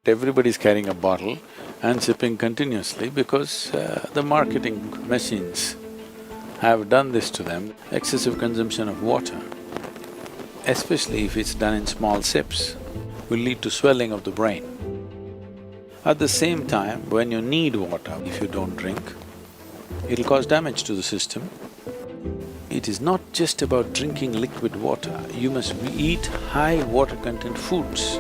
Everybody's carrying a bottle and sipping continuously because the marketing machines have done this to them. Excessive consumption of water, especially if it's done in small sips, will lead to swelling of the brain. At the same time, when you need water, if you don't drink, it'll cause damage to the system. It is not just about drinking liquid water, you must eat high water content foods.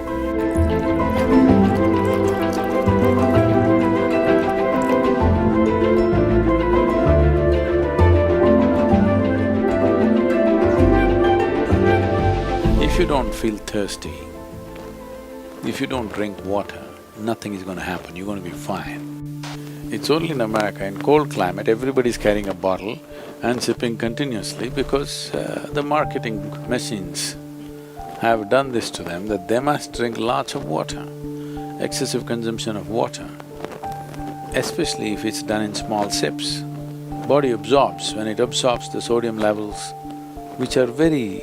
If you don't feel thirsty, if you don't drink water, nothing is going to happen, you're going to be fine. It's only in America, in cold climate, everybody's carrying a bottle and sipping continuously because the marketing machines have done this to them that they must drink lots of water. Excessive consumption of water, especially if it's done in small sips, body absorbs. When it absorbs, the sodium levels, which are very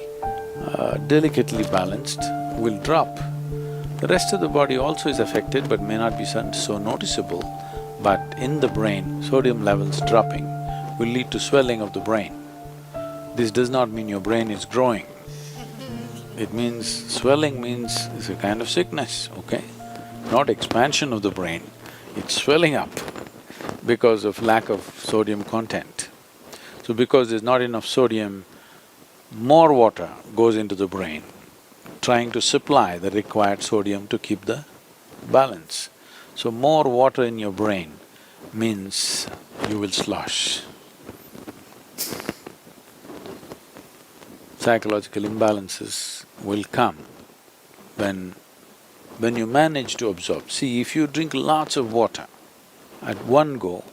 delicately balanced, will drop. The rest of the body also is affected but may not be so noticeable, but in the brain, sodium levels dropping will lead to swelling of the brain. This does not mean your brain is growing. It means… swelling means it's a kind of sickness, okay? Not expansion of the brain, it's swelling up because of lack of sodium content. So because there's not enough sodium, more water goes into the brain, trying to supply the required sodium to keep the balance. So more water in your brain means you will slosh. Psychological imbalances will come when you manage to absorb. See, if you drink lots of water at one go,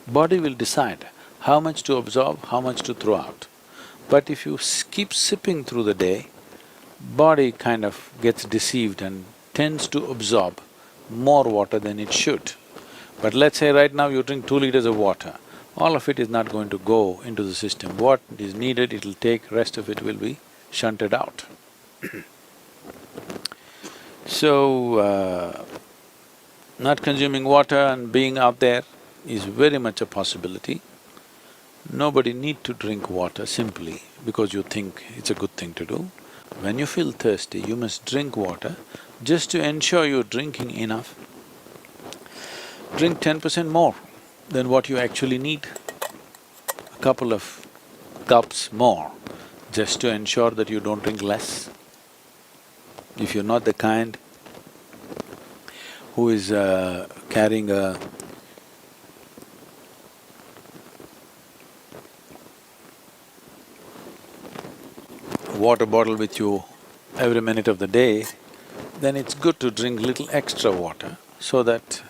body will decide how much to absorb, how much to throw out. But if you keep sipping through the day, body kind of gets deceived and tends to absorb more water than it should. But let's say right now you drink 2 liters of water, all of it is not going to go into the system. What is needed, it'll take, rest of it will be shunted out. So, not consuming water and being out there is very much a possibility. Nobody need to drink water simply because you think it's a good thing to do. When you feel thirsty, you must drink water just to ensure you're drinking enough. Drink 10% more than what you actually need, a couple of cups more, just to ensure that you don't drink less. If you're not the kind who is carrying a water bottle with you every minute of the day, then it's good to drink little extra water so that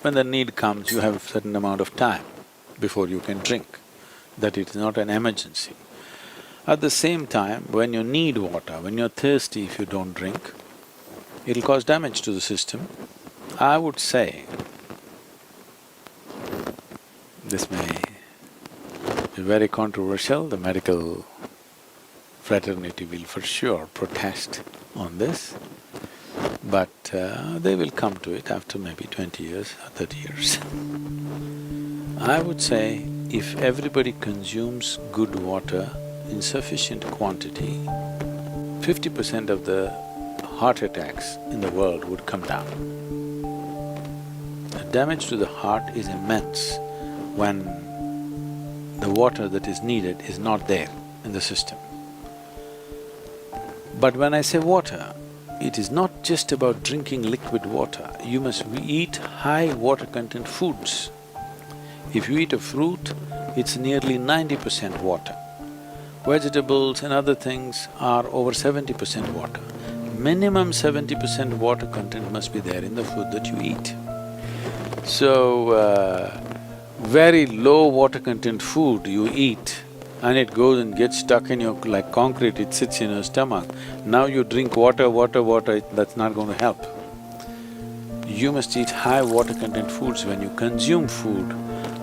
when the need comes, you have a certain amount of time before you can drink, that it is not an emergency. At the same time, when you need water, when you're thirsty, if you don't drink, it'll cause damage to the system. I would say, this may be very controversial, the medical fraternity will for sure protest on this, but they will come to it after maybe 20 years or 30 years. I would say if everybody consumes good water in sufficient quantity, 50% of the heart attacks in the world would come down. The damage to the heart is immense when the water that is needed is not there in the system. But when I say water, it is not just about drinking liquid water, you must eat high water content foods. If you eat a fruit, it's nearly 90% water. Vegetables and other things are over 70% water. Minimum 70% water content must be there in the food that you eat. So, very low water content food you eat and it goes and gets stuck in your… like concrete, it sits in your stomach. Now you drink water, that's not going to help. You must eat high water content foods. When you consume food,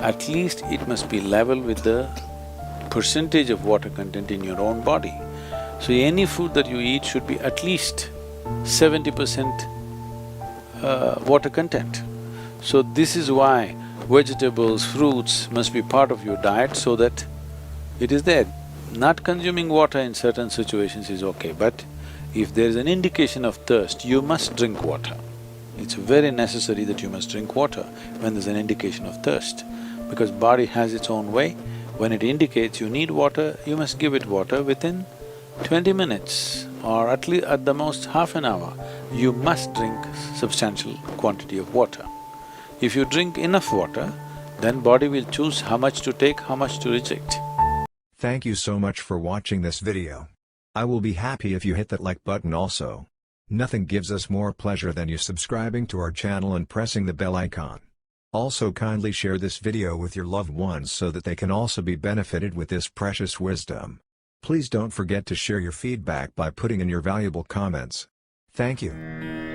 at least it must be level with the percentage of water content in your own body. So any food that you eat should be at least 70% water content. So this is why vegetables, fruits must be part of your diet so that it is there. Not consuming water in certain situations is okay, but if there is an indication of thirst, you must drink water. It's very necessary that you must drink water when there's an indication of thirst, because body has its own way. When it indicates you need water, you must give it water within 20 minutes or at least at the most half an hour. You must drink substantial quantity of water. If you drink enough water, then body will choose how much to take, how much to reject. Thank you so much for watching this video. I will be happy if you hit that like button also. Nothing gives us more pleasure than you subscribing to our channel and pressing the bell icon. Also kindly share this video with your loved ones so that they can also be benefited with this precious wisdom. Please don't forget to share your feedback by putting in your valuable comments. Thank you.